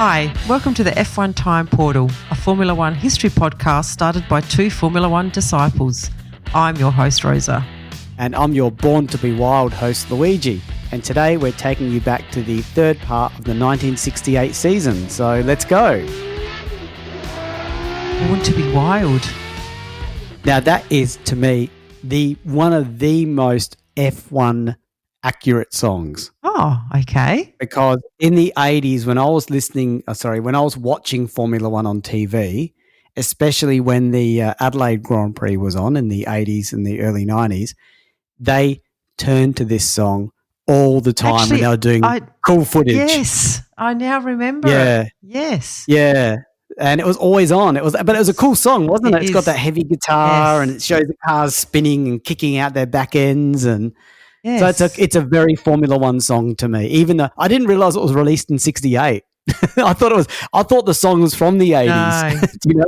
Hi, welcome to the F1 Time Portal, a Formula One history podcast started by two Formula One disciples. I'm your host, Rosa. And I'm your Born to be Wild host, Luigi. And today we're taking you back to the third part of the 1968 season. So let's go. Born to be Wild. Now that is, to me, one of the most F1 accurate songs. Oh, okay. Because in the 80s, when I was watching Formula One on TV, especially when the Adelaide Grand Prix was on in the 80s and the early 90s, they turned to this song all the time. Actually, when they were doing cool footage. Yes, I now remember. Yeah. Yes. Yeah. And it was always on. But it was a cool song, wasn't it? It's got that heavy guitar, and it shows the cars spinning and kicking out their back ends, and so it's a very Formula One song to me. Even though I didn't realize it was released in '68. I thought the song was from the '80s. No. Do you know?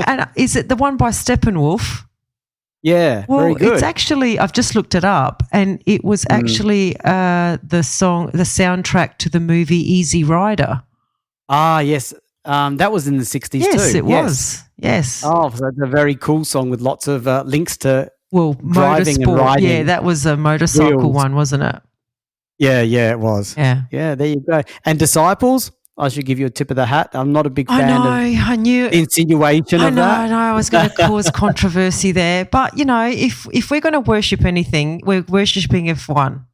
and is it the one by Steppenwolf? Yeah, well, very good. It's actually, I've just looked it up, and it was actually the soundtrack to the movie Easy Rider. Ah, yes. That was in the 60s too. Yes, it was. Yes. Oh, so it's a very cool song with lots of links to driving motorsport. and riding. Yeah, that was a motorcycle Wheels. one, wasn't it? Yeah, it was. Yeah. Yeah, there you go. And Disciples, I should give you a tip of the hat. I'm not a big fan of the insinuation of that. I know. I was going to cause controversy there. But, if we're going to worship anything, we're worshipping F1.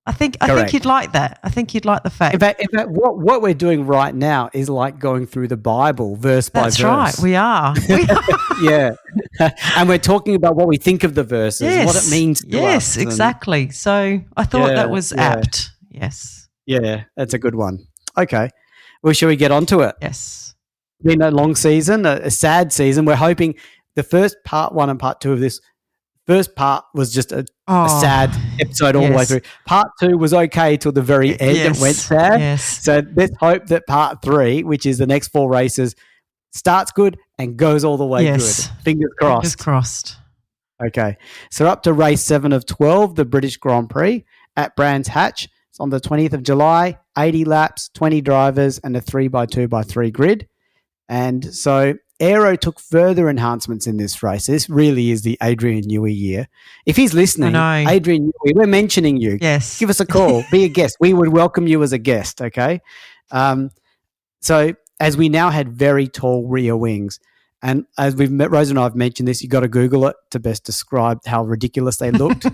I think you'd like that. I think you'd like the fact. In fact, what we're doing right now is like going through the Bible verse by verse. That's right. We are. Yeah. And we're talking about what we think of the verses, what it means to us. Yes, exactly. So I thought that was apt. Yes. Yeah, that's a good one. Okay. Well, shall we get on to it? Yes. It's been a long season, a sad season. We're hoping the first part one and part two of this first part was just a sad episode all the way through. Part two was okay till the very end. It went sad. Yes. So let's hope that part three, which is the next four races, starts good and goes all the way good. Fingers crossed. Fingers crossed. Okay. So up to race 7 of 12, the British Grand Prix at Brands Hatch. It's on the 20th of July, 80 laps, 20 drivers, and a 3x2x3 grid. And so Aero took further enhancements in this race. This really is the Adrian Newey year. If he's listening, Adrian Newey, we're mentioning you. Yes. Give us a call. Be a guest. We would welcome you as a guest, okay? So as we now had very tall rear wings, and as Rose and I have mentioned this, you've got to Google it to best describe how ridiculous they looked.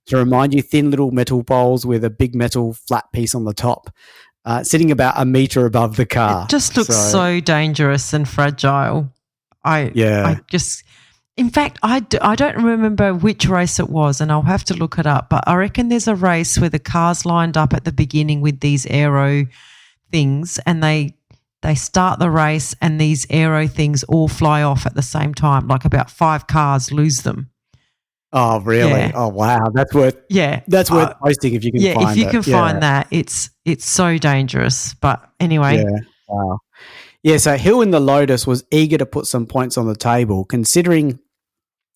To remind you, thin little metal bowls with a big metal flat piece on the top. Sitting about a metre above the car. It just looks so dangerous and fragile. In fact, I don't remember which race it was, and I'll have to look it up, but I reckon there's a race where the cars lined up at the beginning with these aero things, and they start the race and these aero things all fly off at the same time, like about 5 cars lose them. Oh, really? Yeah. Oh, wow. That's worth posting if you can find it. Yeah, if you can find that, it's so dangerous. But anyway. Yeah, wow. Yeah, so Hill in the Lotus was eager to put some points on the table, considering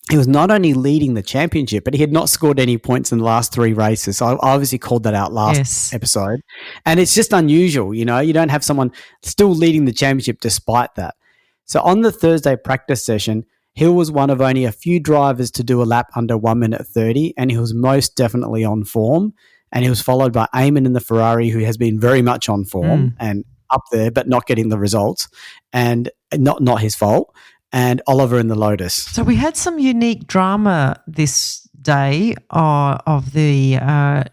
he was not only leading the championship, but he had not scored any points in the last 3 races. So I obviously called that out last episode. And it's just unusual, you don't have someone still leading the championship despite that. So on the Thursday practice session, Hill was one of only a few drivers to do a lap under 1 minute 30, and he was most definitely on form. And he was followed by Eamon in the Ferrari, who has been very much on form and up there, but not getting the results, and not his fault, and Oliver in the Lotus. So we had some unique drama this day of the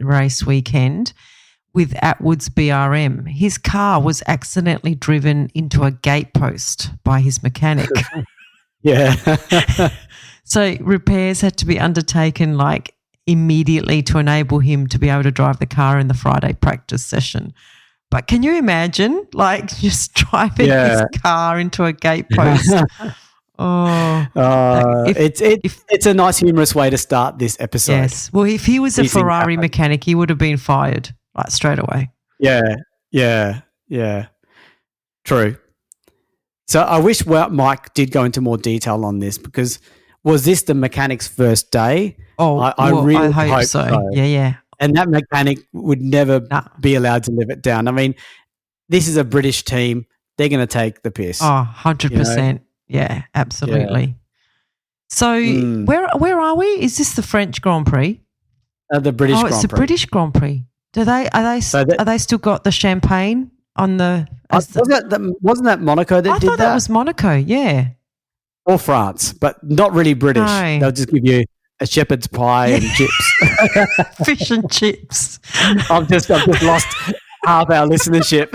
race weekend with Atwood's BRM. His car was accidentally driven into a gate post by his mechanic. Yeah. So repairs had to be undertaken immediately to enable him to be able to drive the car in the Friday practice session. But can you imagine just driving his car into a gate post? It's a nice humorous way to start this episode. Yes. Well, if he was a Ferrari mechanic, he would have been fired straight away. Yeah. True. So I wish Mike did go into more detail on this, because was this the mechanic's first day? I really hope so. Yeah. And that mechanic would never be allowed to live it down. I mean, this is a British team. They're going to take the piss. Oh, 100%. Yeah, absolutely. Yeah. So where are we? Is this the French Grand Prix? The British Grand Prix. Oh, it's the British Grand Prix. Are they still got the champagne on the? Wasn't that Monaco that did that? I thought that was Monaco. Yeah. Or France, but not really British. No. They'll just give you a shepherd's pie and chips, fish and chips. I've just lost half our listenership.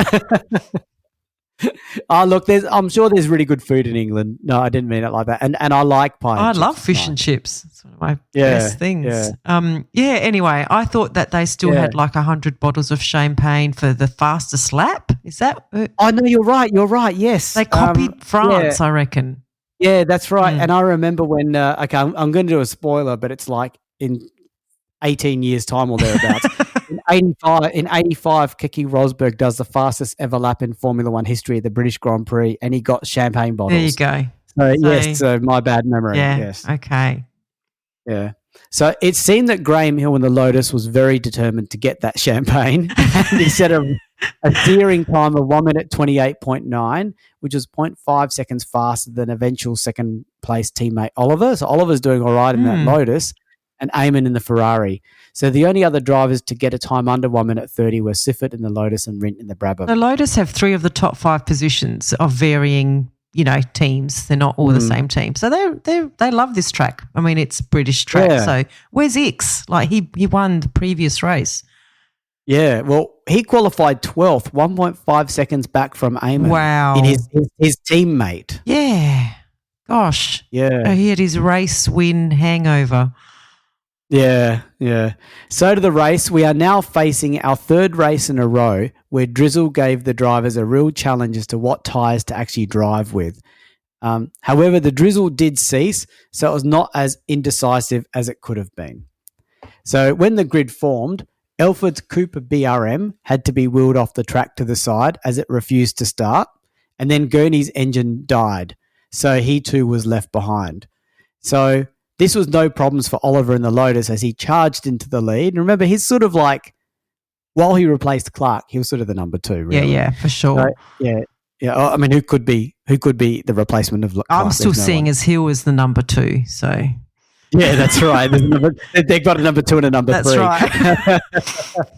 Look, I'm sure there's really good food in England. No, I didn't mean it like that. And I like pie. I love fish and chips. It's one of my best things. Yeah. Anyway, I thought that they still had like 100 bottles of champagne for the fastest lap. Is that? Oh no, you're right. Yes, they copied France, I reckon. Yeah, that's right. And I remember when. Okay, I'm going to do a spoiler, but it's like in 18 years' time or thereabouts. In 85, Keke Rosberg does the fastest ever lap in Formula One history at the British Grand Prix, and he got champagne bottles. There you go. So my bad memory. Yeah. Yes. Okay. Yeah. So it seemed that Graham Hill in the Lotus was very determined to get that champagne, and he set a steering time of 1 minute 28.9, which was 0.5 seconds faster than eventual second place teammate Oliver. So Oliver's doing all right in that Lotus, and Eamon in the Ferrari. So the only other drivers to get a time under 1 minute 30 were Siffert in the Lotus and Rint in the Brabham. The Lotus have 3 of the top 5 positions of varying, teams. They're not all the same team. So they love this track. I mean, it's British track. Yeah. So where's Ix? Like he won the previous race. Yeah, well, he qualified 12th, 1.5 seconds back from Eamon. Wow. In his teammate. Yeah. Gosh. Yeah. He had his race win hangover. Yeah. So to the race, we are now facing our 3rd race in a row where Drizzle gave the drivers a real challenge as to what tyres to actually drive with. However, the drizzle did cease, so it was not as indecisive as it could have been. So when the grid formed, Elford's Cooper BRM had to be wheeled off the track to the side as it refused to start, and then Gurney's engine died, so he too was left behind. So this was no problems for Oliver in the Lotus as he charged into the lead. And remember, he's sort of like, while he replaced Clark, he was sort of the number 2, really. Yeah, for sure. So, yeah. I mean, who could be the replacement of Clark? I'm still seeing as Hill as the number 2, so... Yeah, that's right. They've got a number 2 and a number 3. That's right.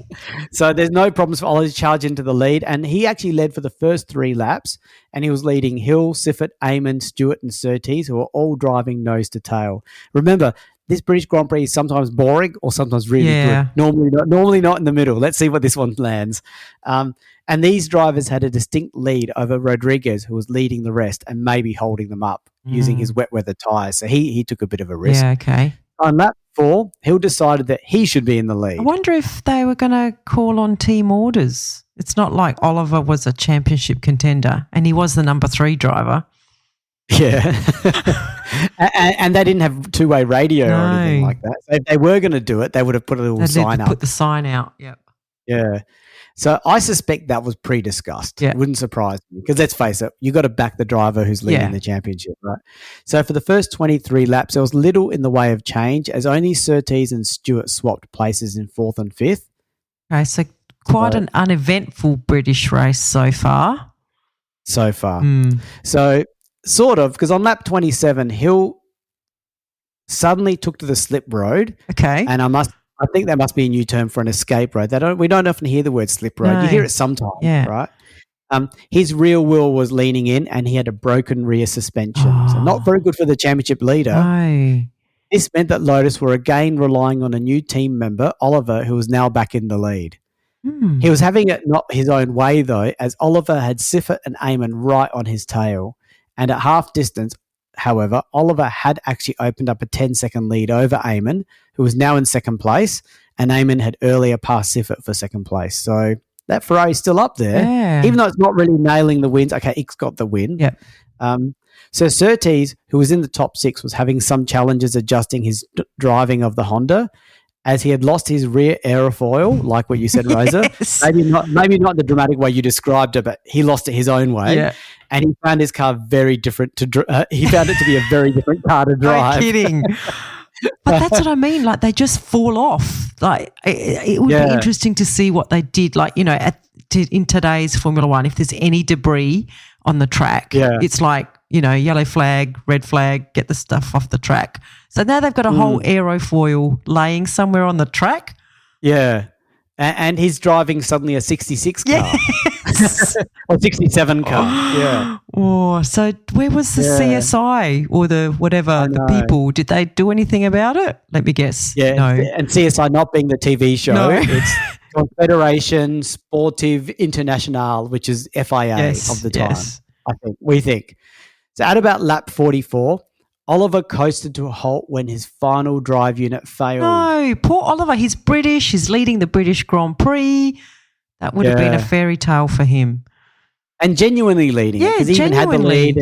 So there's no problems for Ollie to charge into the lead. And he actually led for the first 3 laps. And he was leading Hill, Siffert, Eamon, Stewart and Surtees, who are all driving nose to tail. Remember, this British Grand Prix is sometimes boring or sometimes really good. Normally not in the middle. Let's see what this one lands. And these drivers had a distinct lead over Rodriguez, who was leading the rest and maybe holding them up using his wet weather tyres. So he took a bit of a risk. Yeah, okay. On lap 4, Hill decided that he should be in the lead. I wonder if they were going to call on team orders. It's not like Oliver was a championship contender and he was the number 3 driver. Yeah. and they didn't have two-way radio or anything like that. So if they were going to do it, they would have put a little sign up. Put the sign out, yep. Yeah. So I suspect that was pre-discussed. Yeah. It wouldn't surprise me because let's face it, you got to back the driver who's leading the championship, right? So for the first 23 laps, there was little in the way of change as only Surtees and Stewart swapped places in 4th and 5th. Okay, so quite an uneventful British race so far. So sort of, because on lap 27, Hill suddenly took to the slip road. Okay. And I think that must be a new term for an escape road. We don't often hear the word slip road. No. You hear it sometimes, right? His rear wheel was leaning in and he had a broken rear suspension. So not very good for the championship leader. No. This meant that Lotus were again relying on a new team member, Oliver, who was now back in the lead. He was having it not his own way, though, as Oliver had Siffert and Eamon right on his tail. And at half distance, however, Oliver had actually opened up a 10-second lead over Eamon, who was now in second place, and Eamon had earlier passed Siffert for second place. So that Ferrari's still up there, even though it's not really nailing the wins. Okay, Ick's got the win. Yeah. So Surtees, who was in the top 6, was having some challenges adjusting his driving of the Honda, as he had lost his rear aerofoil, like what you said, Rosa. Yes. Maybe not the dramatic way you described it, but he lost it his own way. Yeah. And he found his car very different he found it to be a very different car to drive. No kidding. But that's what I mean. Like they just fall off. Like it would be interesting to see what they did. Like, in today's Formula One, if there's any debris on the track, it's like, yellow flag, red flag, get the stuff off the track. So now they've got a whole aerofoil laying somewhere on the track. Yeah. And he's driving suddenly a 66 car. Yes. Or 67 car. Yeah. Oh, so where was the CSI or the people? Did they do anything about it? Let me guess. Yeah. No. And CSI not being the TV show. No. It's Confederation Sportive Internationale, which is FIA of the time. Yes. We think. So at about lap 44, Oliver coasted to a halt when his final drive unit failed. No, poor Oliver. He's British. He's leading the British Grand Prix. That would have been a fairy tale for him. And genuinely leading it, because he even had the lead,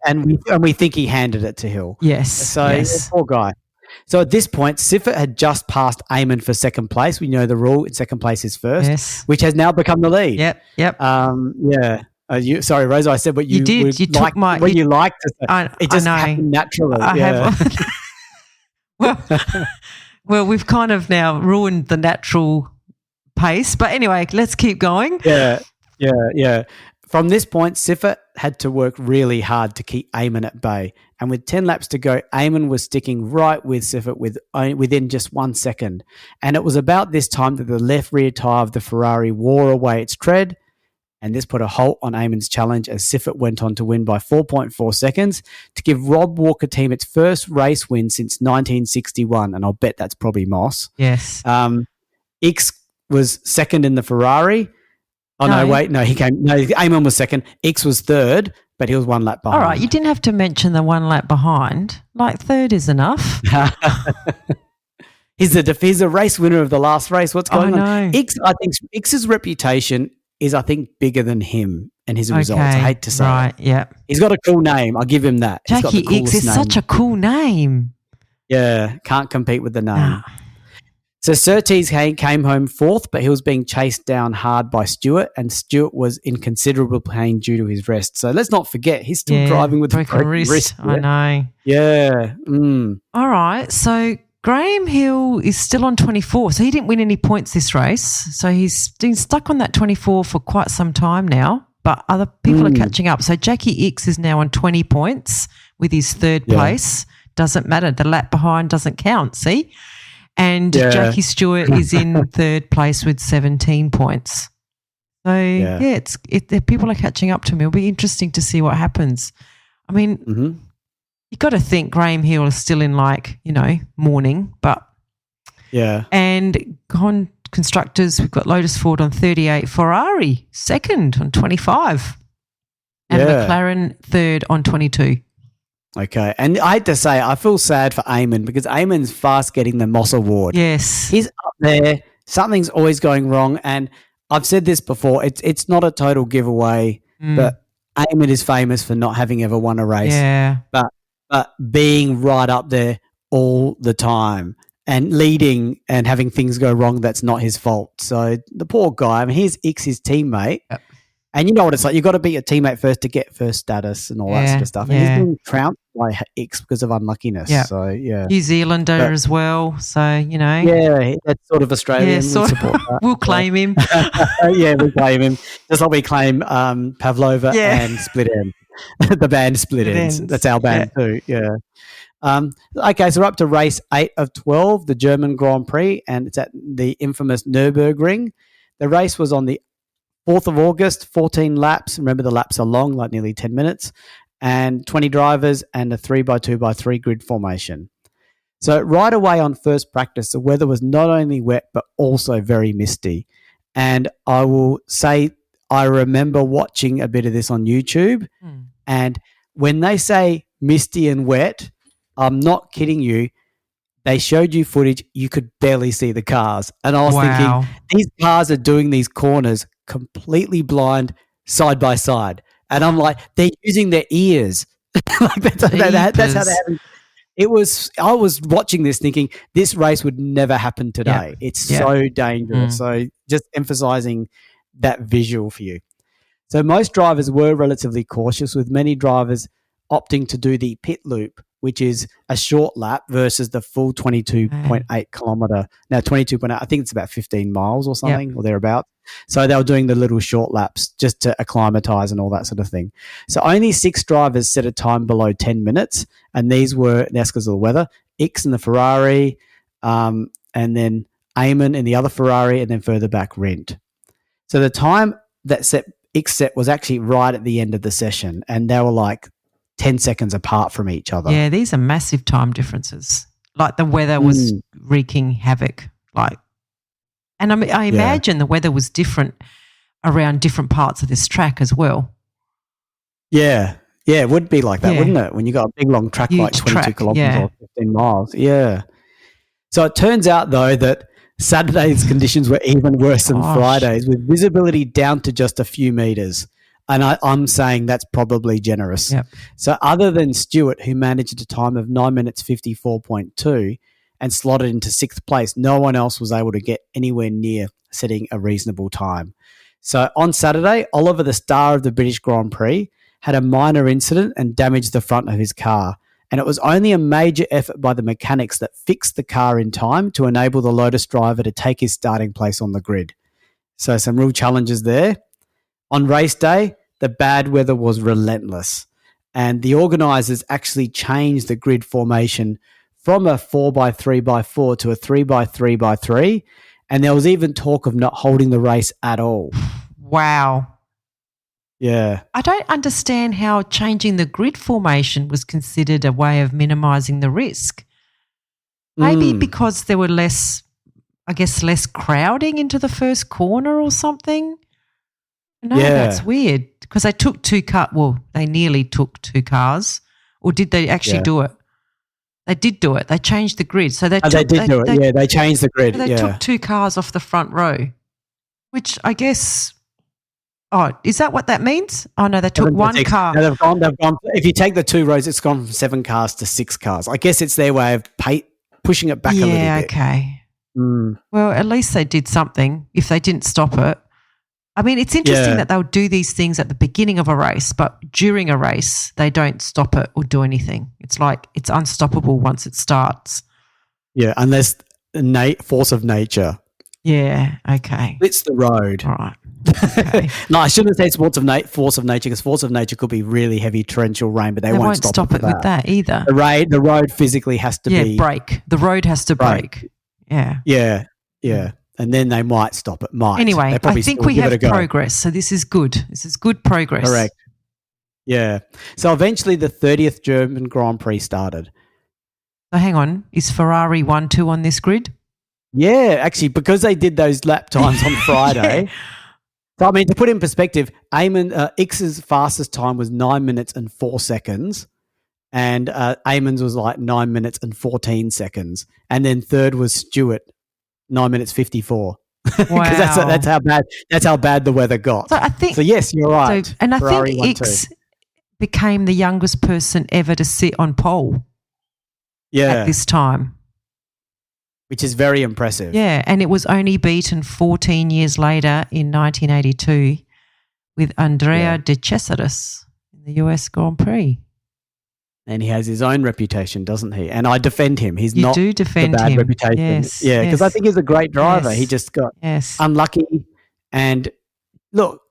and we think he handed it to Hill. Yes. So poor guy. So at this point, Siffert had just passed Eamon for second place. We know the rule: second place is first, which has now become the lead. Yep. Sorry, Rosa. I said what you did. You took my what you liked to say. It just I know. happened naturally. I have. Well, we've kind of now ruined the natural pace. But anyway, let's keep going. Yeah. From this point, Siffert had to work really hard to keep Eamon at bay. And with 10 laps to go, Eamon was sticking right with Siffert within just 1 second. And it was about this time that the left rear tyre of the Ferrari wore away its tread. And this put a halt on Eamon's challenge as Siffert went on to win by 4.4 seconds to give Rob Walker team its first race win since 1961. And I'll bet that's probably Moss. Yes. Ickx was second in the Ferrari. Oh, no, wait. No, Eamon was second. Ickx was third, but he was 1 lap behind. All right. You didn't have to mention the 1 lap behind. Like third is enough. He's a race winner of the last race. What's going on? Ickx, I think Ickx's reputation is, bigger than him and his results. I hate to say right, it. Yeah. He's got a cool name. I'll give him that. Jackie Ickx is such a cool name. Yeah, can't compete with the name. So Surtees came home fourth, but he was being chased down hard by Stewart, and Stewart was in considerable pain due to his rest. So let's not forget, he's still driving with a broken wrist. I know. Yeah. All right, so Graham Hill is still on 24, so he didn't win any points this race. So he's been stuck on that 24 for quite some time now, but other people are catching up. So Jackie Ickx is now on 20 points with his third place. Doesn't matter. The lap behind doesn't count, see? And Jackie Stewart is in third place with 17 points. So, people are catching up to me. It'll be interesting to see what happens. I mean, you got to think Graham Hill is still in mourning, but and constructors, we've got Lotus Ford on 38, Ferrari second on 25, and McLaren third on 22. Okay, and I hate to say, I feel sad for Eamon because Eamon's fast getting the Moss Award. Yes. He's up there. Something's always going wrong, and I've said this before. It's not a total giveaway, but Eamon is famous for not having ever won a race. Yeah. But being right up there all the time and leading and having things go wrong, that's not his fault. So the poor guy, here's Ickx, his teammate. Yep. And you know what it's like. You've got to beat your teammate first to get first status and all that sort of stuff. And he's been trounced by Ickx because of unlunkiness. Yep. So, New Zealander as well. So, Yeah, that's sort of Australian. Yeah, we support that. We'll claim him. We claim him. Just like we claim Pavlova and Split End. The band Split Ends. That's our band too. Yeah. Okay, so we're up to race 8 of 12, the German Grand Prix, and it's at the infamous Nürburgring. The race was on the 4th of August, 14 laps. Remember, the laps are long, like nearly 10 minutes, and 20 drivers and a 3x2x3 grid formation. So right away on first practice, the weather was not only wet, but also very misty. And I will say I remember watching a bit of this on YouTube, and when they say misty and wet, I'm not kidding you. They showed you footage. You could barely see the cars. And I was thinking, these cars are doing these corners completely blind, side by side. And I'm like, they're using their ears. That's how they're having. I was watching this thinking, this race would never happen today. It's so dangerous. So just emphasizing that visual for you. So most drivers were relatively cautious, with many drivers opting to do the pit loop, which is a short lap versus the full 22.8 kilometer. Now, 22.8, I think it's about 15 miles or something or thereabout. So they were doing the little short laps just to acclimatize and all that sort of thing. So only 6 drivers set a time below 10 minutes, and these were, that's because of the weather, Ickx in the Ferrari, and then Eamon in the other Ferrari, and then further back Rindt. So the time that Ickx set was actually right at the end of the session, and they were like 10 seconds apart from each other. Yeah, these are massive time differences. Like the weather was wreaking havoc. And I mean, I imagine the weather was different around different parts of this track as well. Yeah. Yeah, it would be like that, wouldn't it? When you got a big long track like 22 kilometres or 15 miles. Yeah. So it turns out, though, that Saturday's conditions were even worse than Friday's, with visibility down to just a few metres. And I'm saying that's probably generous. Yep. So other than Stewart, who managed a time of 9 minutes 54.2 and slotted into 6th place, no one else was able to get anywhere near setting a reasonable time. So on Saturday, Oliver, the star of the British Grand Prix, had a minor incident and damaged the front of his car. And it was only a major effort by the mechanics that fixed the car in time to enable the Lotus driver to take his starting place on the grid. So some real challenges there. On race day, the bad weather was relentless, and the organisers actually changed the grid formation from a 4x3x4 to a 3x3x3, and there was even talk of not holding the race at all. Wow. Yeah. I don't understand how changing the grid formation was considered a way of minimising the risk. Maybe because there were less crowding into the first corner or something. No, that's weird, because they took they nearly took 2 cars, or did they actually do it? They did do it. They changed the grid. So they did do it. They changed the grid. They took 2 cars off the front row, which I guess is that what that means? Oh, no, they took 1 car. No, they've gone. If you take the 2 rows, it's gone from 7 cars to 6 cars. I guess it's their way of pushing it back a little bit. Yeah, okay. Well, at least they did something if they didn't stop it. I mean, it's interesting that they'll do these things at the beginning of a race, but during a race, they don't stop it or do anything. It's like it's unstoppable once it starts. Yeah, unless force of nature. Yeah, okay. It's the road. All right. Okay. No, I shouldn't say force of nature, because force of nature could be really heavy torrential rain, but they won't stop it with that either. The road physically has to break. The road has to break. Yeah. Yeah, yeah. And then they might stop it. Anyway, I think we have progress. So this is good. This is good progress. Correct. Yeah. So eventually the 30th German Grand Prix started. So hang on. Is Ferrari 1-2 on this grid? Yeah, actually, because they did those lap times on Friday. So, I mean, to put in perspective, Ickx's fastest time was 9 minutes and 4 seconds. And Eamon's was like 9 minutes and 14 seconds. And then third was Stewart, 9 minutes 54. Because that's how bad the weather got. So yes, you're right. I think Ickx became the youngest person ever to sit on pole. At this time, which is very impressive. Yeah, and it was only beaten 14 years later in 1982 with Andrea De Cesaris in the US Grand Prix. And he has his own reputation, doesn't he? And I defend him. He's you not do defend the bad him. reputation. Yes, yeah, because I think he's a great driver. Yes. He just got unlucky. And look,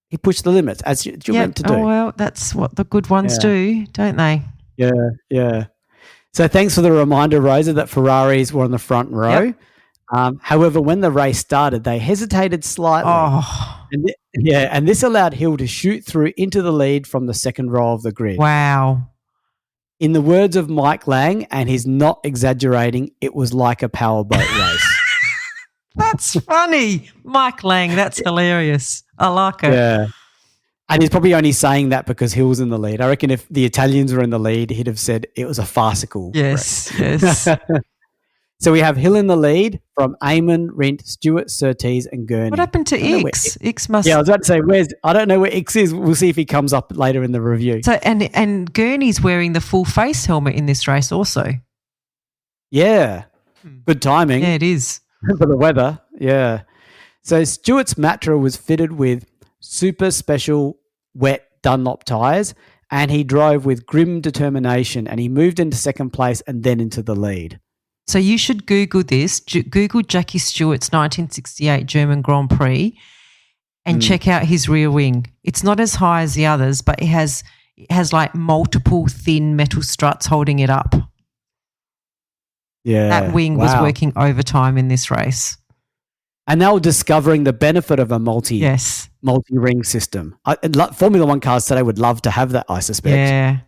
he pushed the limits, as you're meant to do. Oh, well, that's what the good ones do, don't they? Yeah, yeah. So thanks for the reminder, Rosa, that Ferraris were on the front row. Yep. However, when the race started, they hesitated slightly. Oh. And this allowed Hill to shoot through into the lead from the second row of the grid. Wow. In the words of Mike Lang, and he's not exaggerating, it was like a powerboat race. That's funny. Mike Lang, that's hilarious. I like it. Yeah. And he's probably only saying that because Hill was in the lead. I reckon if the Italians were in the lead, he'd have said it was a farcical race. Yes. So we have Hill in the lead from Eamon, Rindt, Stewart, Surtees and Gurney. What happened to Ickx? Ickx must... Yeah, I was about to say, I don't know where Ickx is. We'll see if he comes up later in the review. So and Gurney's wearing the full face helmet in this race also. Yeah. Good timing. Yeah, it is. For the weather, yeah. So Stewart's Matra was fitted with super special wet Dunlop tyres, and he drove with grim determination, and he moved into second place and then into the lead. So you should Google this. Google Jackie Stewart's 1968 German Grand Prix and check out his rear wing. It's not as high as the others, but it has like multiple thin metal struts holding it up. Yeah. That wing was working overtime in this race. And they were discovering the benefit of a multi-ring system. Formula One cars today would love to have that, I suspect. Yeah.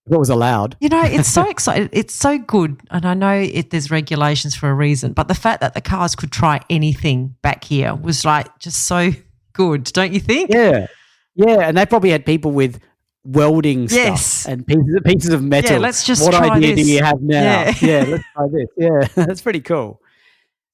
If it was allowed. You know, it's so exciting. It's so good. And I know there's regulations for a reason, but the fact that the cars could try anything back here was like just so good, don't you think? Yeah. Yeah. And they probably had people with welding stuff and pieces of metal. Yeah, let's just what try idea this. do you have now? Yeah, let's try this. Yeah, that's pretty cool.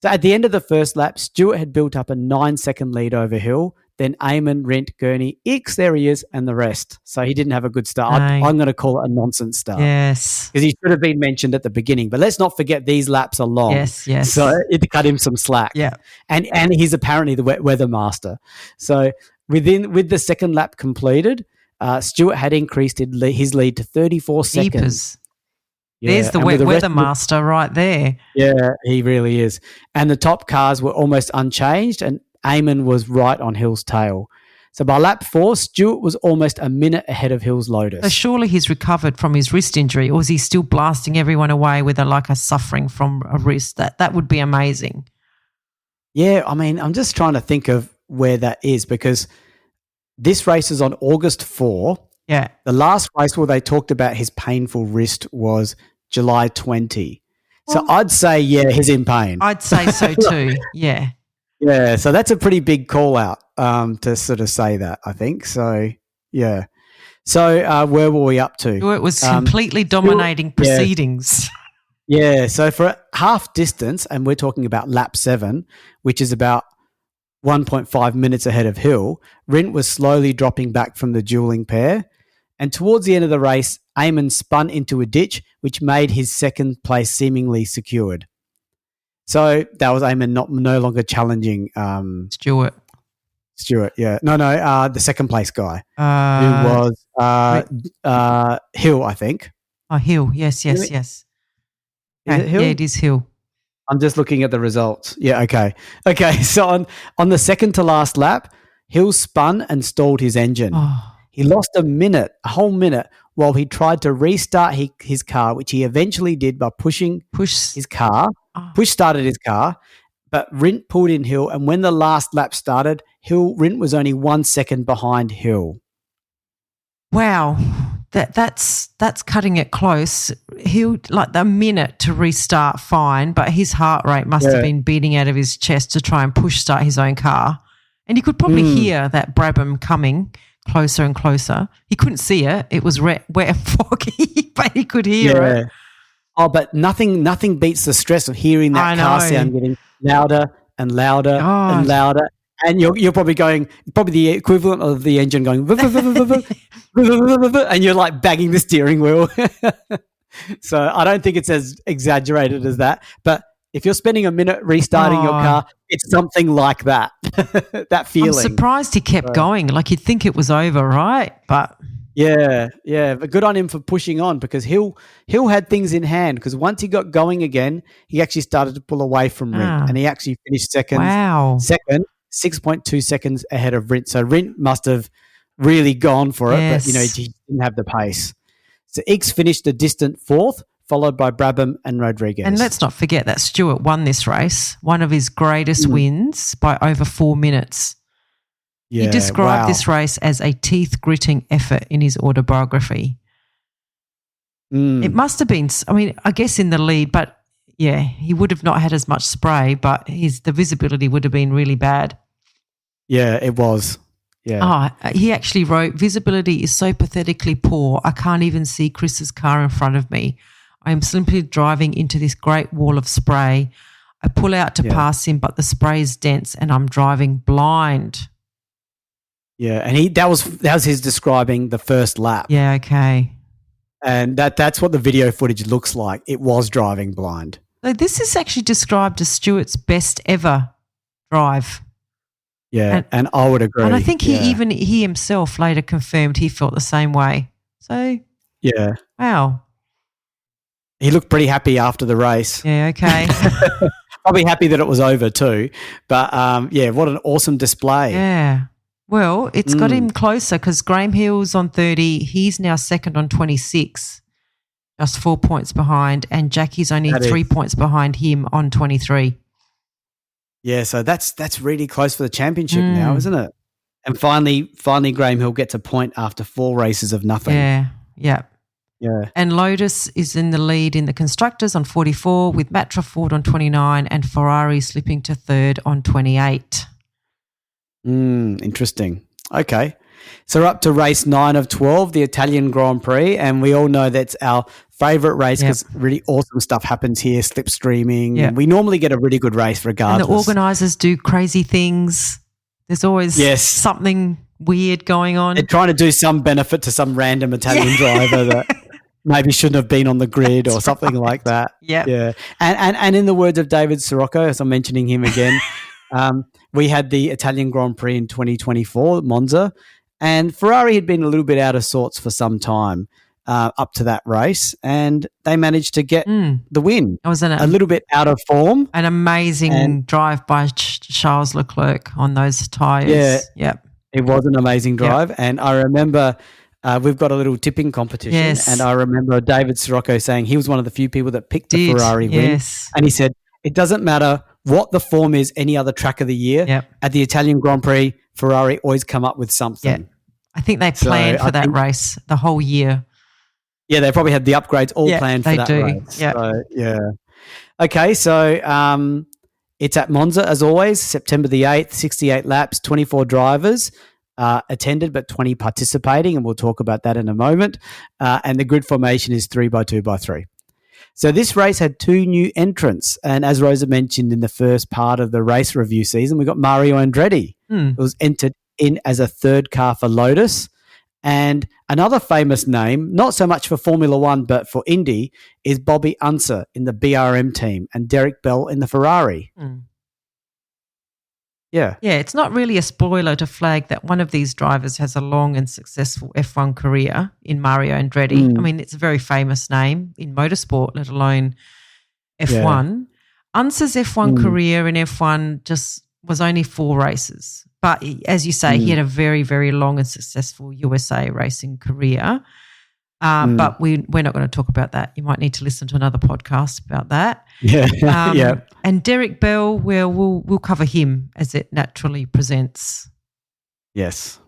So at the end of the first lap, Stewart had built up a 9-second lead over Hill. Then Eamon, Rindt, Gurney, Ickx, there he is, and the rest. So he didn't have a good start. I'm going to call it a nonsense start. Yes. Because he should have been mentioned at the beginning. But let's not forget these laps are long. Yes. So it cut him some slack. Yeah. And he's apparently the wet weather master. So with the second lap completed, Stewart had increased his lead to 34 seconds. Yeah, there's the wet weather master right there. Yeah, he really is. And the top cars were almost unchanged, and Eamon was right on Hill's tail. So by lap 4, Stewart was almost a minute ahead of Hill's Lotus. So surely he's recovered from his wrist injury, or is he still blasting everyone away with a suffering from a wrist? That would be amazing. Yeah, I mean, I'm just trying to think of where that is, because this race is on August 4. Yeah. The last race where they talked about his painful wrist was July 20. So I'd say, he's in pain. I'd say so too, yeah. Yeah, so that's a pretty big call out to sort of say that, I think. So, yeah. So where were we up to? It was completely dominating proceedings. Yeah, so for half distance, and we're talking about lap 7, which is about 1.5 minutes ahead of Hill, Rindt was slowly dropping back from the dueling pair. And towards the end of the race, Eamon spun into a ditch, which made his second place seemingly secured. So that was Eamon no longer challenging Stewart, yeah. No, the second place guy, who was Hill, I think. Oh, Hill, yes. Is it Hill? Yeah, it is Hill. I'm just looking at the results. Yeah, okay. So on the second to last lap, Hill spun and stalled his engine. Oh. He lost a whole minute, while he tried to restart his car, which he eventually did by push-started his car, but Rindt pulled in Hill, and when the last lap started, Rindt was only 1 second behind Hill. Wow. That's cutting it close. He'll like the minute to restart, fine, but his heart rate must have been beating out of his chest to try and push start his own car. And you could probably hear that Brabham coming closer and closer. He couldn't see it. It was wet and foggy, but he could hear it. Oh, but nothing beats the stress of hearing that car sound getting louder and louder and louder. And you're probably the equivalent of the engine going, and you're like banging the steering wheel. So I don't think it's as exaggerated as that. But if you're spending a minute restarting your car, it's something like that, that feeling. I'm surprised he kept going. Like you'd think it was over, right? But yeah. But good on him for pushing on, because Hill had things in hand, because once he got going again, he actually started to pull away from Rindt, and he actually finished second. Wow. 6.2 seconds ahead of Rindt. So Rindt must have really gone for it, but he didn't have the pace. So Ickx finished a distant 4th, followed by Brabham and Rodriguez. And let's not forget that Stewart won this race, one of his greatest wins by over 4 minutes. Yeah, he described this race as a teeth-gritting effort in his autobiography. It must have been, I guess in the lead, but yeah, he would have not had as much spray, but the visibility would have been really bad. Yeah, it was. Yeah. He actually wrote, "Visibility is so pathetically poor, I can't even see Chris's car in front of me. I am simply driving into this great wall of spray. I pull out to pass him, but the spray is dense and I'm driving blind." Yeah, and that was his describing the first lap. Yeah, okay. And that's what the video footage looks like. It was driving blind. So this is actually described as Stewart's best ever drive. Yeah, and I would agree. And I think he himself later confirmed he felt the same way. So, yeah. wow. He looked pretty happy after the race. Yeah, okay. Probably happy that it was over too. But, what an awesome display. Yeah. Well, it's got him closer because Graham Hill's on 30. He's now second on 26, just 4 points behind, and Jackie's only 3 points behind him on 23. Yeah, so that's really close for the championship now, isn't it? And finally, Graham Hill gets a point after 4 races of nothing. Yeah. Yeah. And Lotus is in the lead in the constructors on 44 with Matra Ford on 29 and Ferrari slipping to third on 28. Interesting. Okay. So we're up to race 9 of 12, the Italian Grand Prix, and we all know that's our favourite race because really awesome stuff happens here, slipstreaming. And we normally get a really good race regardless. And the organisers do crazy things. There's always something weird going on. They're trying to do some benefit to some random Italian driver that maybe shouldn't have been on the grid or something like that. Yeah. And in the words of David Sirocco, as I'm mentioning him again, we had the Italian Grand Prix in 2024, Monza, and Ferrari had been a little bit out of sorts for some time up to that race, and they managed to get the win. It was a little bit out of form. An amazing drive by Charles Leclerc on those tyres. Yeah. It was an amazing drive, and I remember we've got a little tipping competition, and I remember David Sirocco saying he was one of the few people that picked the Ferrari win, and he said, it doesn't matter what the form is any other track of the year, at the Italian Grand Prix, Ferrari always come up with something. Yeah. I think they planned for that race the whole year. Yeah, they probably had the upgrades all planned for that race. Yeah. So, Okay, so it's at Monza as always, September the 8th, 68 laps, 24 drivers attended, but 20 participating, and we'll talk about that in a moment. And the grid formation is 3x2x3. So this race had 2 new entrants, and as Rosa mentioned in the first part of the race review season, we got Mario Andretti, who was entered in as a third car for Lotus. And another famous name, not so much for Formula One, but for Indy, is Bobby Unser in the BRM team and Derek Bell in the Ferrari. Yeah. Yeah, it's not really a spoiler to flag that one of these drivers has a long and successful F1 career in Mario Andretti. I mean, it's a very famous name in motorsport, let alone F1. Unser's F1 career in F1 just was only 4 races. But as you say, he had a very, very long and successful USA racing career. But we're not going to talk about that. You might need to listen to another podcast about that. Yeah. And Derek Bell, we'll cover him as it naturally presents. Yes.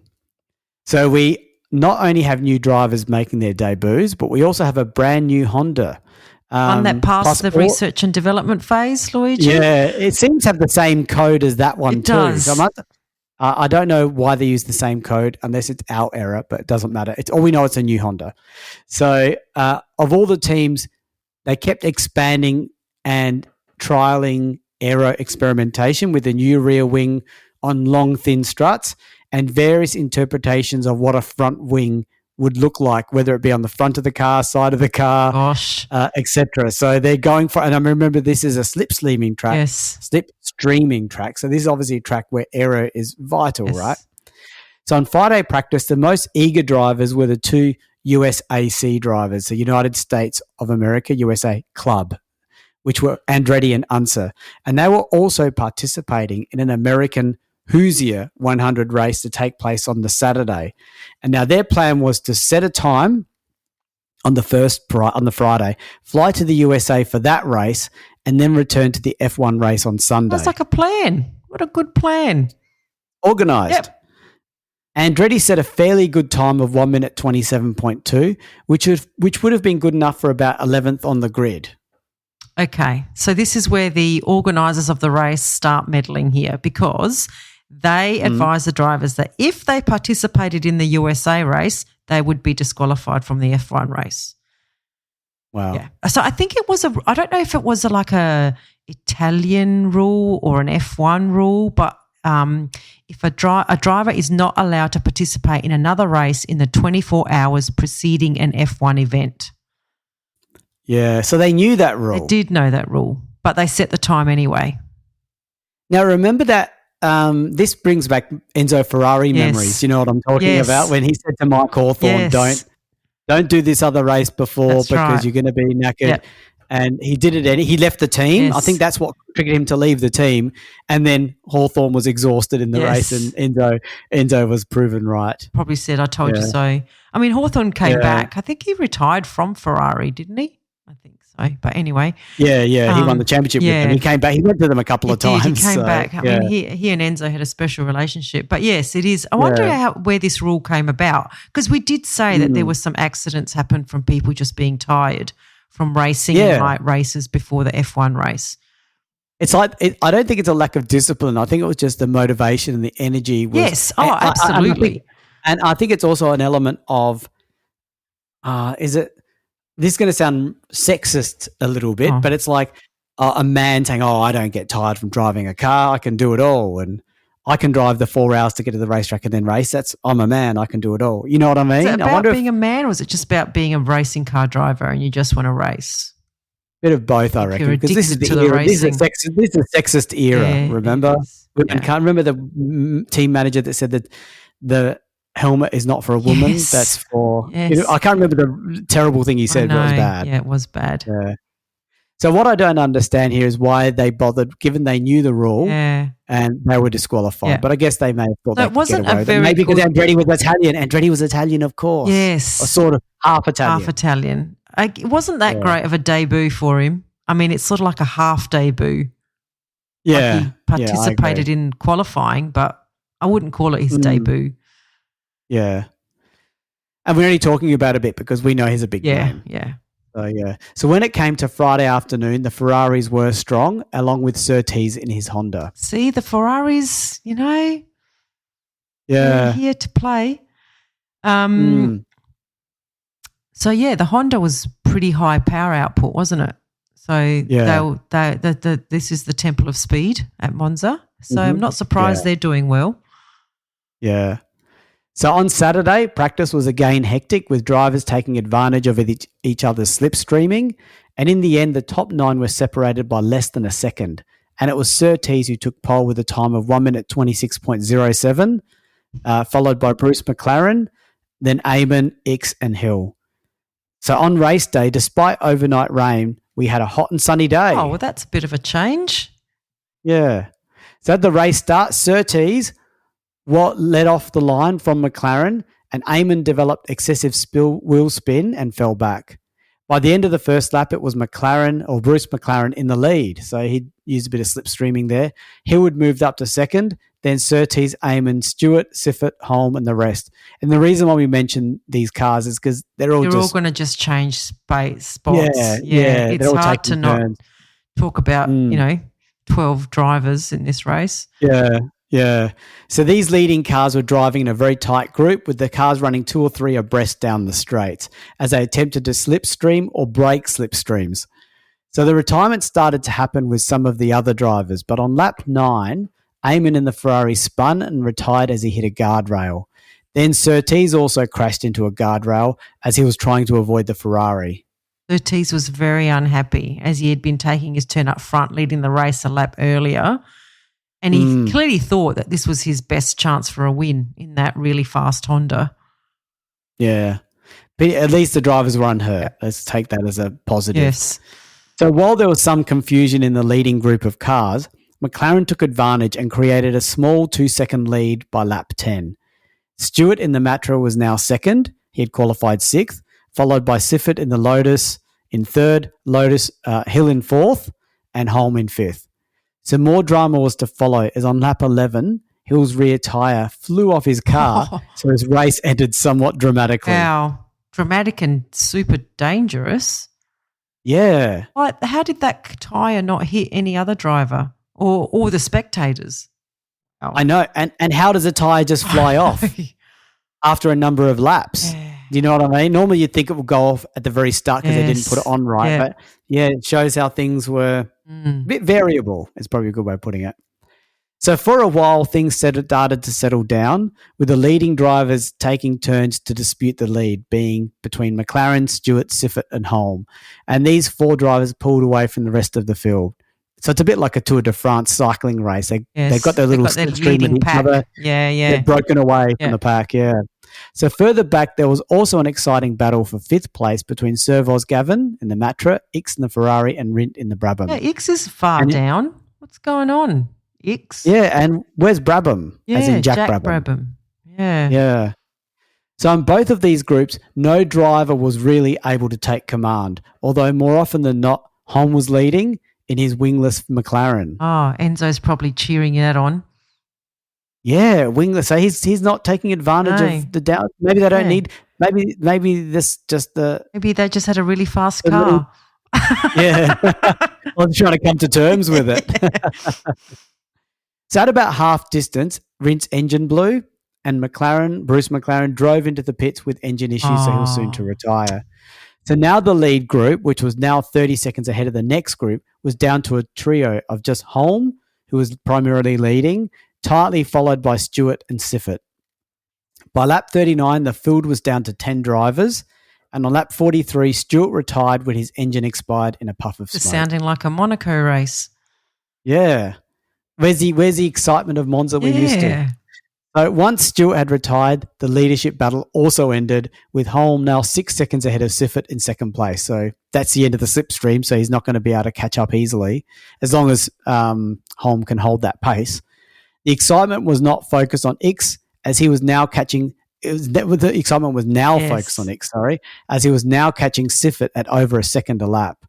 So we not only have new drivers making their debuts, but we also have a brand new Honda. One that passed the research and development phase, Luigi? Yeah, it seems to have the same code as that one too. Does. So I don't know why they use the same code unless it's our error, but it doesn't matter. It's all we know it's a new Honda. So of all the teams, they kept expanding and trialing aero experimentation with a new rear wing on long, thin struts and various interpretations of what a front wing would look like, whether it be on the front of the car, side of the car, etc. So they're going for, and I remember this is a slipstreaming track. Slipstreaming track. So this is obviously a track where aero is vital, right? So on Friday practice, the most eager drivers were the 2 USAC drivers, the United States of America, USA Club, which were Andretti and Unser. And they were also participating in an American Hoosier 100 race to take place on the Saturday. And now their plan was to set a time on the Friday, fly to the USA for that race, and then return to the F1 race on Sunday. That's like a plan. What a good plan. Organised. Yep. Andretti set a fairly good time of 1 minute 27.2, which would have been good enough for about 11th on the grid. Okay, so this is where the organisers of the race start meddling here, because they advise the drivers that if they participated in the USA race, they would be disqualified from the F1 race. Wow. Yeah. So I think it was I don't know if it was like a Italian rule or an F1 rule, but if a driver is not allowed to participate in another race in the 24 hours preceding an F1 event. Yeah, so they knew that rule. They did know that rule, but they set the time anyway. Now, remember that this brings back Enzo Ferrari memories. You know what I'm talking about? When he said to Mike Hawthorne, don't do this other race before because you're going to be knackered. Yep. And he did it. He left the team. Yes. I think that's what triggered him to leave the team. And then Hawthorn was exhausted in the race, and Enzo was proven right. Probably said, "I told you so." I mean, Hawthorn came back. I think he retired from Ferrari, didn't he? I think so. But anyway, he won the championship with them. He came back. He went to them a couple of times. He came back. I mean, he and Enzo had a special relationship. But yes, it is. I wonder where this rule came about, because we did say that there were some accidents happened from people just being tired from racing in night races before the F1 race. It's like I don't think it's a lack of discipline. I think it was just the motivation and the energy. Absolutely. And I think it's also an element of, this is going to sound sexist a little bit, but it's like a man saying, I don't get tired from driving a car. I can do it all. And I can drive the 4 hours to get to the racetrack and then race. I'm a man. I can do it all. You know what I mean? Is it about being a man, or is it just about being a racing car driver and you just want to race? Bit of both, I reckon, because this is the era. This is a sexist era. Remember, I can't remember the team manager that said that the helmet is not for a woman. Yes. That's for. Yes. I can't remember the terrible thing he said, but it was bad. Yeah, it was bad. Yeah. So what I don't understand here is why they bothered, given they knew the rule and they were disqualified. Yeah. But I guess they may have thought that wasn't a very maybe because Andretti was Italian. Andretti was Italian, of course. Yes, or sort of half Italian. Half Italian. It wasn't that great of a debut for him. I mean, it's sort of like a half debut. Yeah, he participated in qualifying, but I wouldn't call it his debut. Yeah, and we're only talking about a bit because we know he's a big name. Yeah. So when it came to Friday afternoon, the Ferraris were strong, along with Surtees in his Honda. See, the Ferraris, they're here to play. So the Honda was pretty high power output, wasn't it? So this is the Temple of Speed at Monza. So I'm not surprised they're doing well. Yeah. So on Saturday, practice was again hectic, with drivers taking advantage of each other's slipstreaming. And in the end, the top 9 were separated by less than a second. And it was Surtees who took pole with a time of 1 minute 26.07, followed by Bruce McLaren, then Eamon, Ickx and Hill. So on race day, despite overnight rain, we had a hot and sunny day. Oh, well, that's a bit of a change. Yeah. So at the race start, Surtees led off the line from McLaren, and Eamon developed excessive wheel spin and fell back. By the end of the first lap, it was Bruce McLaren in the lead. So he used a bit of slipstreaming there. Hillwood moved up to second, then Surtees, Eamon, Stewart, Siffert, Holm, and the rest. And the reason why we mention these cars is because they're all going to just change spots. Yeah. It's hard to not talk about, 12 drivers in this race. Yeah. So these leading cars were driving in a very tight group, with the cars running 2 or 3 abreast down the straights as they attempted to slipstream or break slipstreams. So the retirement started to happen with some of the other drivers, but on lap 9, Eamon in the Ferrari spun and retired as he hit a guardrail. Then Surtees also crashed into a guardrail as he was trying to avoid the Ferrari. Surtees was very unhappy, as he had been taking his turn up front, leading the race a lap earlier. And he clearly thought that this was his best chance for a win in that really fast Honda. Yeah. But at least the drivers were unhurt. Yeah. Let's take that as a positive. Yes. So while there was some confusion in the leading group of cars, McLaren took advantage and created a small 2-second lead by lap 10. Stewart in the Matra was now second. He had qualified 6th, followed by Siffert in the Lotus in 3rd, Hill in 4th, and Holm in 5th. So more drama was to follow, as on lap 11, Hill's rear tyre flew off his car, so his race ended somewhat dramatically. Wow. Dramatic and super dangerous. Yeah. How did that tyre not hit any other driver or the spectators? Oh. I know. And how does a tyre just fly off after a number of laps? Do you know what I mean? Normally you'd think it would go off at the very start because they didn't put it on right. Yeah. But it shows how things were a bit variable. It's probably a good way of putting it. So for a while, things started to settle down, with the leading drivers taking turns to dispute the lead, being between McLaren, Stewart, Siffert and Holm. And these 4 drivers pulled away from the rest of the field. So it's a bit like a Tour de France cycling race. They've got their little slipstream with each other. Yeah. They're broken away from the pack, So further back, there was also an exciting battle for fifth place between Servoz Gavin in the Matra, Ix in the Ferrari, and Rint in the Brabham. Yeah, Ix is far down. What's going on, Ix? Yeah, and where's Brabham? Yeah, as in Jack Brabham. Yeah. Yeah. So in both of these groups, no driver was really able to take command, although more often than not, Holm was leading in his wingless McLaren. Oh, Enzo's probably cheering that on. Yeah, wingless. So he's not taking advantage of the doubt. Maybe they don't need. Maybe this just the. Maybe they just had a really fast car. Yeah, I'm trying to come to terms with it. So at about half distance, Rint's engine blew, and Bruce McLaren, drove into the pits with engine issues, so he was soon to retire. So now the lead group, which was now 30 seconds ahead of the next group, was down to a trio of just Holm, who was primarily leading, tightly followed by Stewart and Siffert. By lap 39, the field was down to 10 drivers, and on lap 43, Stewart retired when his engine expired in a puff of smoke. It's sounding like a Monaco race. Yeah. Where's the excitement of Monza we used to? So once Stewart had retired, the leadership battle also ended, with Holm now 6 seconds ahead of Siffert in second place. So that's the end of the slipstream, so he's not going to be able to catch up easily, as long as Holm can hold that pace. The excitement was not focused on Ix, as he was now catching – the excitement was now focused on Ix, as he was now catching Siffert at over a second a lap.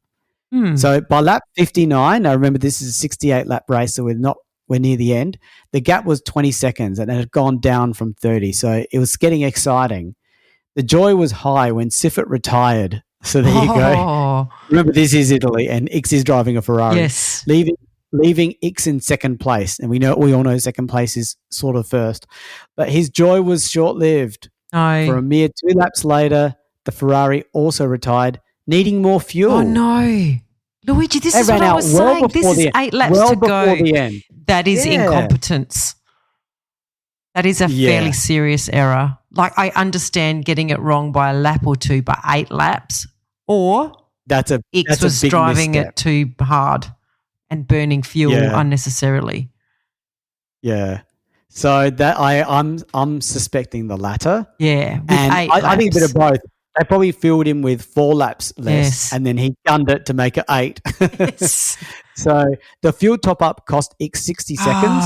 So by lap 59, I remember this is a 68-lap race, so we're near the end. The gap was 20 seconds, and it had gone down from 30, so it was getting exciting. The joy was high when Siffert retired. So there you go. Remember, this is Italy, and Ix is driving a Ferrari. Yes. Leaving Ix in second place, and we all know second place is sort of first. But his joy was short-lived. For a mere 2 laps later, the Ferrari also retired, needing more fuel. Oh, no. Luigi, this is what I was saying. This is 8 laps to go. The end. That is incompetence. That is a fairly serious error. Like, I understand getting it wrong by a lap or two, but 8 laps, or Ix was driving it too hard and burning fuel unnecessarily. Yeah. So that I'm suspecting the latter. Yeah. And I think a bit of both. They probably filled him with 4 laps less, and then he gunned it to make it 8. Yes. So the fuel top-up cost Ix 60 seconds,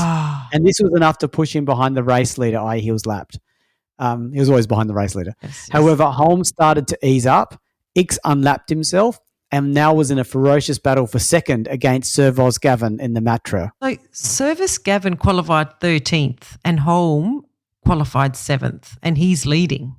and this was enough to push him behind the race leader, i.e. he was lapped. He was always behind the race leader. Yes. However, Holmes started to ease up. Ix unlapped himself and now was in a ferocious battle for second against Servoz Gavin in the Matra. So Servoz Gavin qualified 13th and Holm qualified 7th, and he's leading.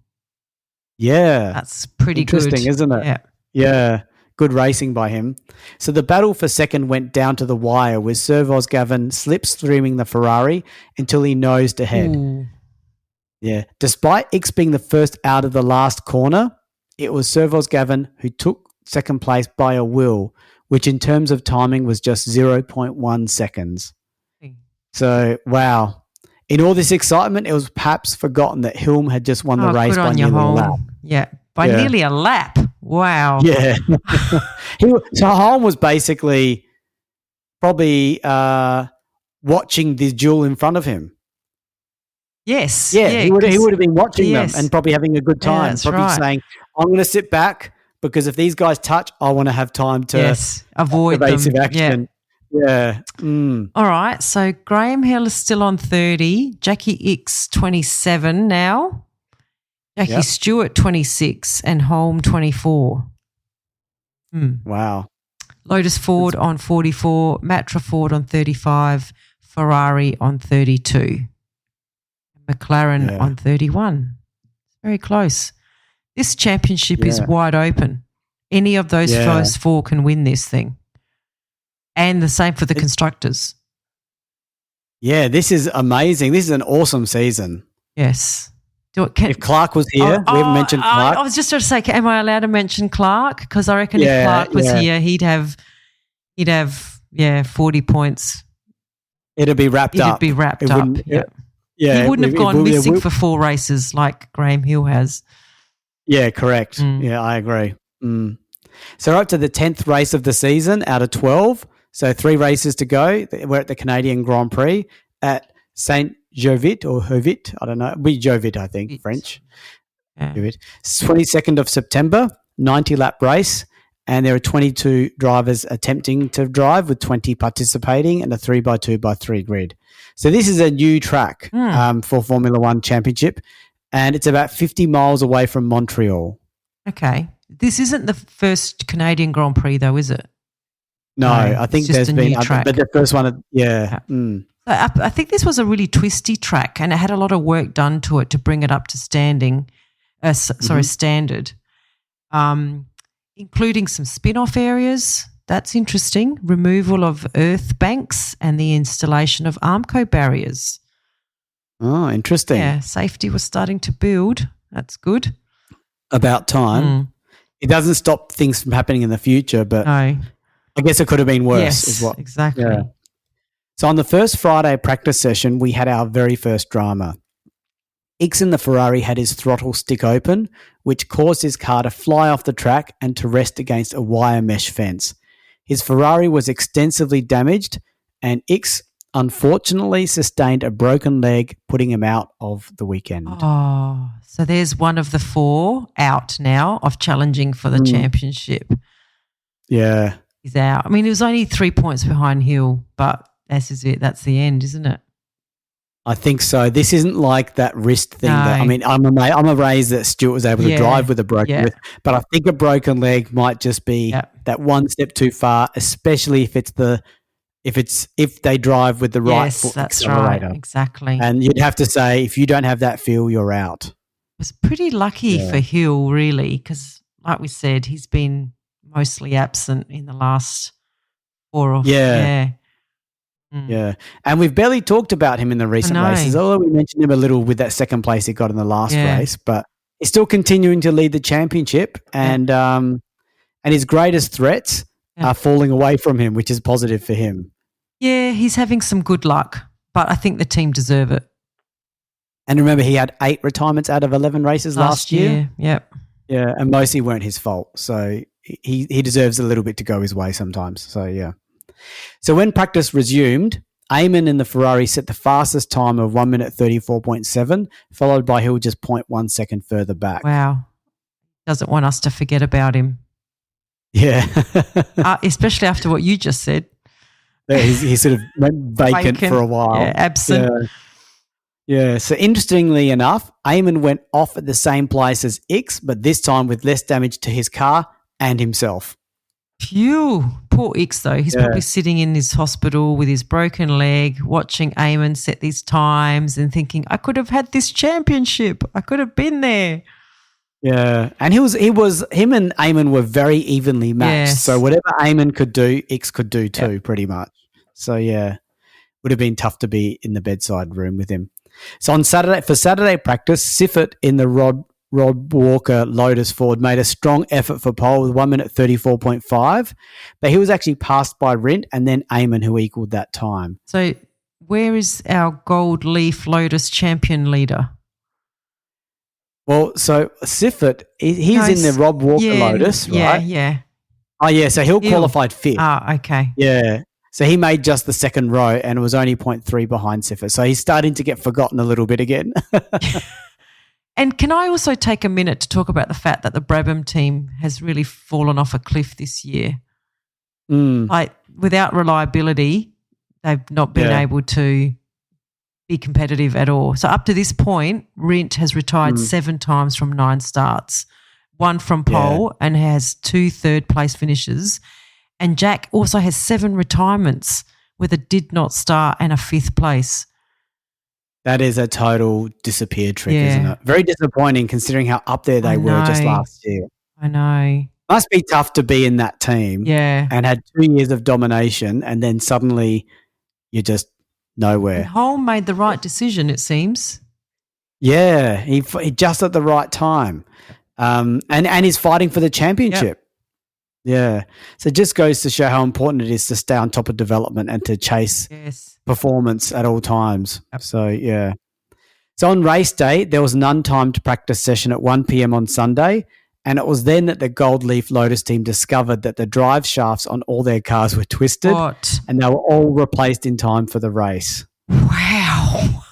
Yeah. That's pretty good. Interesting, isn't it? Yeah. Good racing by him. So the battle for second went down to the wire, with Servoz Gavin slipstreaming the Ferrari until he nosed ahead. Ooh. Yeah. Despite Ix being the first out of the last corner, it was Servoz Gavin who took second place by a will, which in terms of timing was just 0.1 seconds. So, wow. In all this excitement, it was perhaps forgotten that Hilm had just won the race by nearly a lap. Yeah, by nearly a lap. Wow. Yeah. So Holm was basically probably watching the duel in front of him. Yes. Yeah, he would have been watching them and probably having a good time. Yeah, probably saying, I'm going to sit back because if these guys touch, I want to have time to avoid evasive them. action. Yeah. All right. So Graham Hill is still on 30. Jackie Ix 27 now. Jackie Stewart 26 and Holm 24. Wow. Lotus Ford on 44. Matra Ford on 35. Ferrari on 32. McLaren on 31. Very close. This championship is wide open. Any of those first 4 can win this thing. And the same for the constructors. Yeah, this is amazing. This is an awesome season. Yes. If Clark was here, we haven't mentioned Clark. I was just going to say, am I allowed to mention Clark? Because I reckon if Clark was here, he'd have 40 points. It'd be wrapped up. It'd be wrapped up. Yeah. He wouldn't have gone missing for 4 races like Graham Hill has. Yeah, correct. Yeah, I agree. So we're up to the 10th race of the season out of 12. So 3 races to go. We're at the Canadian Grand Prix at St. Jovit or Hovit. I don't know. We Jovit, I think, French. Yeah. Jovit. 22nd of September, 90-lap race. And there are 22 drivers attempting to drive with 20 participating and a 3x2x3 grid. So this is a new track for Formula One Championship, and it's about 50 miles away from Montreal. Okay. This isn't the first Canadian Grand Prix, though, is it? No, I think there's been other, but the first one, yeah. So I think this was a really twisty track, and it had a lot of work done to it to bring it up to standard. Including some spin-off areas. That's interesting. Removal of earth banks and the installation of Armco barriers. Oh, interesting. Yeah, safety was starting to build. That's good. About time. It doesn't stop things from happening in the future, but no. I guess it could have been worse. Yes, exactly. Yeah. So on the first Friday practice session, we had our very first drama. Ickx in the Ferrari had his throttle stick open, which caused his car to fly off the track and to rest against a wire mesh fence. His Ferrari was extensively damaged, and Ickx unfortunately sustained a broken leg, putting him out of the weekend. Oh, so there's one of the 4 out now of challenging for the championship. Yeah. He's out. I mean, it was only 3 points behind Hill, but this is it. That's the end, isn't it? I think so. This isn't like that wrist thing. No. I mean, I'm amazed that Stewart was able to drive with a broken wrist, but I think a broken leg might just be that one step too far, especially if they drive with the right foot accelerator. Right, exactly. And you'd have to say, if you don't have that feel, you're out. It was pretty lucky for Hill, really, because like we said, he's been mostly absent in the last 4 or 5. Yeah, and we've barely talked about him in the recent races, although we mentioned him a little with that second place he got in the last race, but he's still continuing to lead the championship, and his greatest threats are falling away from him, which is positive for him. Yeah, he's having some good luck, but I think the team deserve it. And remember, he had 8 retirements out of 11 races last year. Yep. Yeah, and mostly weren't his fault, so he deserves a little bit to go his way sometimes, so yeah. So when practice resumed, Eamon in the Ferrari set the fastest time of 1 minute 34.7, followed by Hill just 0.1 second further back. Wow. Doesn't want us to forget about him. Yeah. Especially after what you just said. Yeah, he sort of went vacant for a while. Yeah, absent. Yeah. So interestingly enough, Eamon went off at the same place as Ickx, but this time with less damage to his car and himself. Phew. Poor Ickx, though. He's probably sitting in his hospital with his broken leg, watching Eamon set these times and thinking, I could have had this championship. I could have been there. Yeah. And him and Eamon were very evenly matched. Yes. So whatever Eamon could do, Ickx could do too, pretty much. So yeah, would have been tough to be in the bedside room with him. So on Saturday practice, Siffert in the Rob Walker Lotus Ford made a strong effort for pole with 1 minute 34.5, but he was actually passed by Rindt and then Eamon, who equaled that time. So where is our Gold Leaf Lotus champion leader? Well, so Siffert, he's in the Rob Walker Lotus, right? Yeah. Oh, yeah, so Hill qualified 5th. Ah, okay. Yeah. So he made just the second row and it was only 0.3 behind Siffert. So he's starting to get forgotten a little bit again. And can I also take a minute to talk about the fact that the Brabham team has really fallen off a cliff this year? Like, without reliability, they've not been able to be competitive at all. So up to this point, Rindt has retired 7 times from 9 starts, 1 from pole and has 2 third-place finishes. And Jack also has 7 retirements with a did not start and a 5th place. That is a total disappear trick, isn't it? Very disappointing considering how up there they were just last year. I know. Must be tough to be in that team and had 2 years of domination and then suddenly you're just nowhere. And Holm made the right decision, it seems. Yeah, he just at the right time. And he's fighting for the championship. Yeah. So it just goes to show how important it is to stay on top of development and to chase performance at all times. So, yeah. So on race day, there was an untimed practice session at 1 p.m. on Sunday, and it was then that the Gold Leaf Lotus team discovered that the drive shafts on all their cars were twisted and they were all replaced in time for the race. Wow.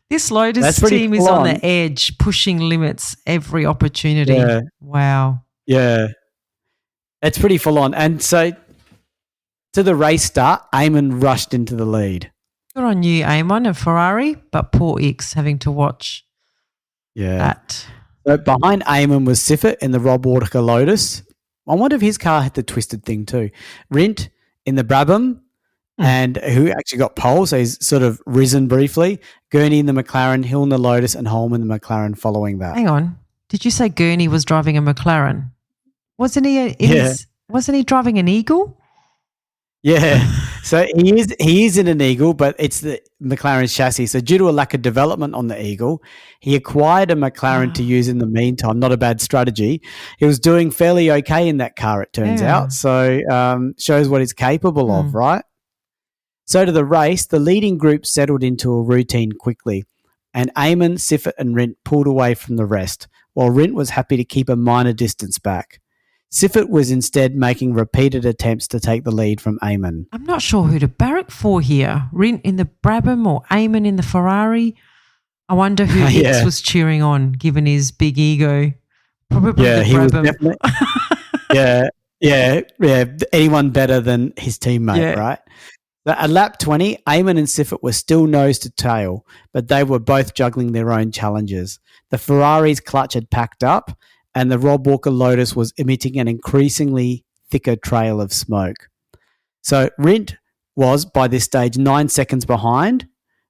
This Lotus team is on the edge, pushing limits every opportunity. Yeah. Wow. Yeah. It's pretty full on. And so to the race start, Eamon rushed into the lead. Good on you, Eamon and Ferrari, but poor X having to watch that. So behind Eamon was Siffert in the Rob Walker Lotus. I wonder if his car had the twisted thing too. Rint in the Brabham, and who actually got pole, so he's sort of risen briefly. Gurney in the McLaren, Hill in the Lotus, and Holman in the McLaren following that. Hang on. Did you say Gurney was driving a McLaren? Wasn't he wasn't he driving an Eagle? Yeah. So he is in an Eagle, but it's the McLaren chassis. So due to a lack of development on the Eagle, he acquired a McLaren to use in the meantime. Not a bad strategy. He was doing fairly okay in that car, it turns out. So shows what he's capable of, right? So to the race, the leading group settled into a routine quickly, and Eamon, Siffert and Rint pulled away from the rest, while Rint was happy to keep a minor distance back. Siffert was instead making repeated attempts to take the lead from Eamon. I'm not sure who to barrack for here. Rint in the Brabham or Eamon in the Ferrari. I wonder who X was cheering on, given his big ego. Probably the Brabham. Was definitely, anyone better than his teammate, right? At lap 20, Eamon and Siffert were still nose to tail, but they were both juggling their own challenges. The Ferrari's clutch had packed up, and the Rob Walker Lotus was emitting an increasingly thicker trail of smoke. So Rint was, by this stage, 9 seconds behind,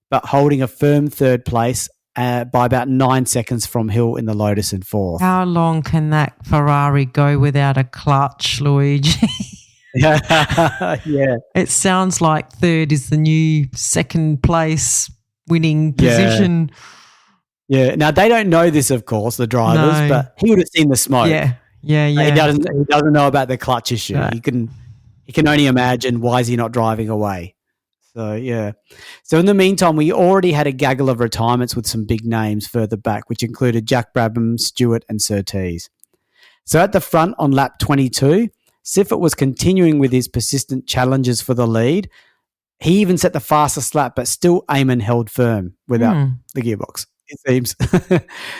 but holding a firm third place by about 9 seconds from Hill in the Lotus in fourth. How long can that Ferrari go without a clutch, Luigi? Yeah. It sounds like third is the new second place winning position. Yeah. Now, they don't know this, of course, the drivers, but he would have seen the smoke. Yeah. He doesn't know about the clutch issue. No. He can only imagine why is he not driving away. So, yeah. So, in the meantime, we already had a gaggle of retirements with some big names further back, which included Jack Brabham, Stewart and Surtees. So, at the front on lap 22, Siffert was continuing with his persistent challenges for the lead. He even set the fastest lap, but still Eamon held firm without the gearbox, it seems.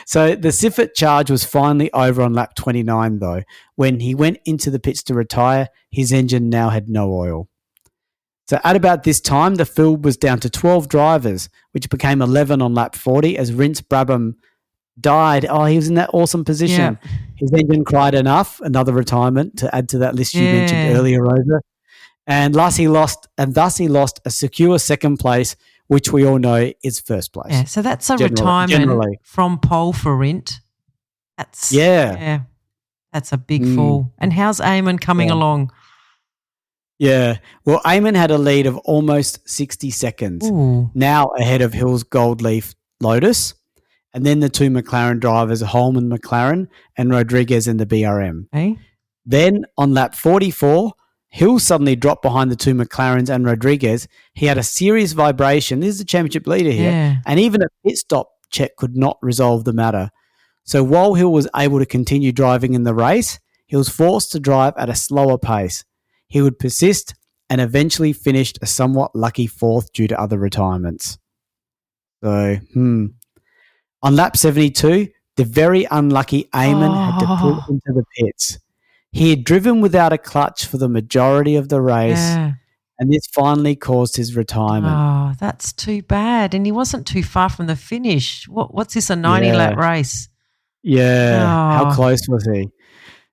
So the Siffert charge was finally over on lap 29, though. When he went into the pits to retire, his engine now had no oil. So at about this time, the field was down to 12 drivers, which became 11 on lap 40 as Rintz Brabham died. Oh, he was in that awesome position. Yeah. His engine cried enough, another retirement to add to that list you mentioned earlier, Rosa. And thus he lost a secure second place, which we all know is first place. Yeah, so that's a retirement from pole for Rint. That's that's a big fall. And how's Eamon coming along? Yeah, well, Eamon had a lead of almost 60 seconds, now ahead of Hill's Gold Leaf Lotus, and then the two McLaren drivers, Holman McLaren and Rodriguez in the BRM. Hey? Then on lap 44, Hill suddenly dropped behind the two McLarens and Rodriguez. He had a serious vibration. This is the championship leader here. And even a pit stop check could not resolve the matter. So while Hill was able to continue driving in the race, he was forced to drive at a slower pace. He would persist and eventually finished a somewhat lucky fourth due to other retirements. So, on lap 72, the very unlucky Eamon had to pull into the pits. He had driven without a clutch for the majority of the race, and this finally caused his retirement. Oh, that's too bad. And he wasn't too far from the finish. What's this, a 90-lap race? Yeah. How close was he?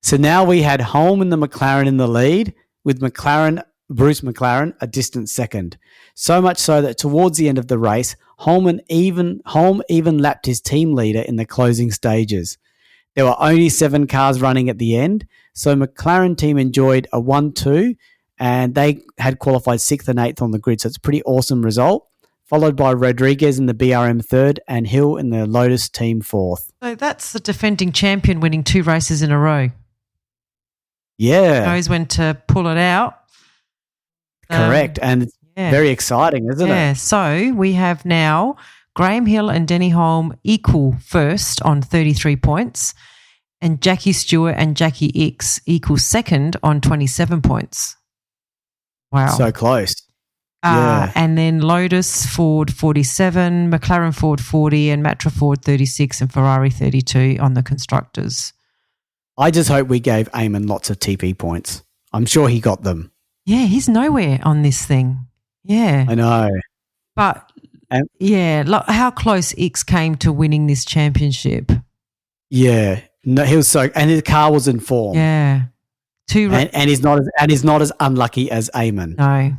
So now we had Holm and the McLaren in the lead, with Bruce McLaren a distant second. So much so that towards the end of the race, Holm even lapped his team leader in the closing stages. There were only 7 cars running at the end, so McLaren team enjoyed a 1-2, and they had qualified 6th and 8th on the grid, so it's a pretty awesome result, followed by Rodriguez in the BRM 3rd and Hill in the Lotus team 4th. So that's the defending champion winning 2 races in a row. Yeah. Knows when to pull it out. Correct, and it's very exciting, isn't it? Yeah, so we have now Graham Hill and Denny Holm equal first on 33 points, and Jackie Stewart and Jackie X equal second on 27 points. Wow. So close. And then Lotus, Ford 47, McLaren Ford 40, and Matra Ford 36 and Ferrari 32 on the constructors. I just hope we gave Eamon lots of TP points. I'm sure he got them. Yeah, he's nowhere on this thing. Yeah. I know. But, look how close X came to winning this championship. Yeah. No, he was so – and his car was in form. Yeah. And he's not as unlucky as Eamon. No.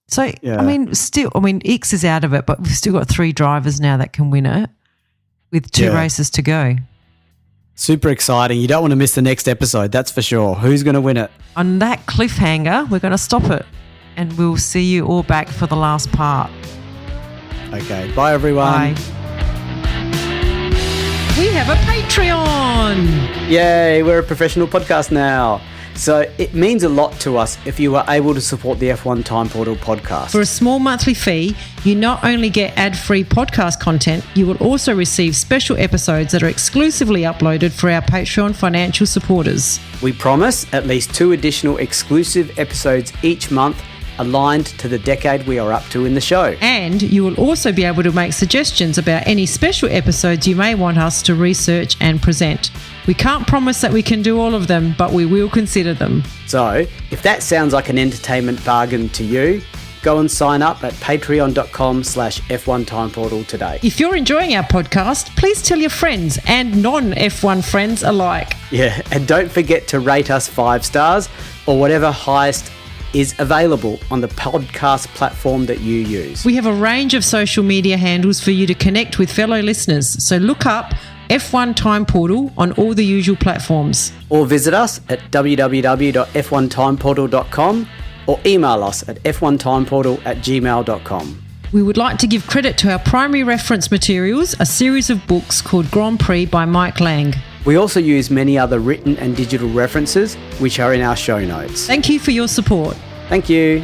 So, X is out of it, but we've still got 3 drivers now that can win it with 2 races to go. Super exciting. You don't want to miss the next episode, that's for sure. Who's going to win it? On that cliffhanger, we're going to stop it and we'll see you all back for the last part. Okay. Bye, everyone. Bye. We have a Patreon. Yay, we're a professional podcast now. So it means a lot to us if you are able to support the F1 Time Portal podcast. For a small monthly fee, you not only get ad-free podcast content, you will also receive special episodes that are exclusively uploaded for our Patreon financial supporters. We promise at least 2 additional exclusive episodes each month aligned to the decade we are up to in the show. And you will also be able to make suggestions about any special episodes you may want us to research and present. We can't promise that we can do all of them, but we will consider them. So, if that sounds like an entertainment bargain to you, go and sign up at patreon.com/F1 Time Portal today. If you're enjoying our podcast, please tell your friends and non-F1 friends alike. Yeah, and don't forget to rate us 5 stars or whatever highest is available on the podcast platform that you use. We have a range of social media handles for you to connect with fellow listeners, so look up F1 Time Portal on all the usual platforms. Or visit us at www.f1timeportal.com or email us at f1timeportal@gmail.com. We would like to give credit to our primary reference materials, a series of books called Grand Prix by Mike Lang. We also use many other written and digital references, which are in our show notes. Thank you for your support. Thank you.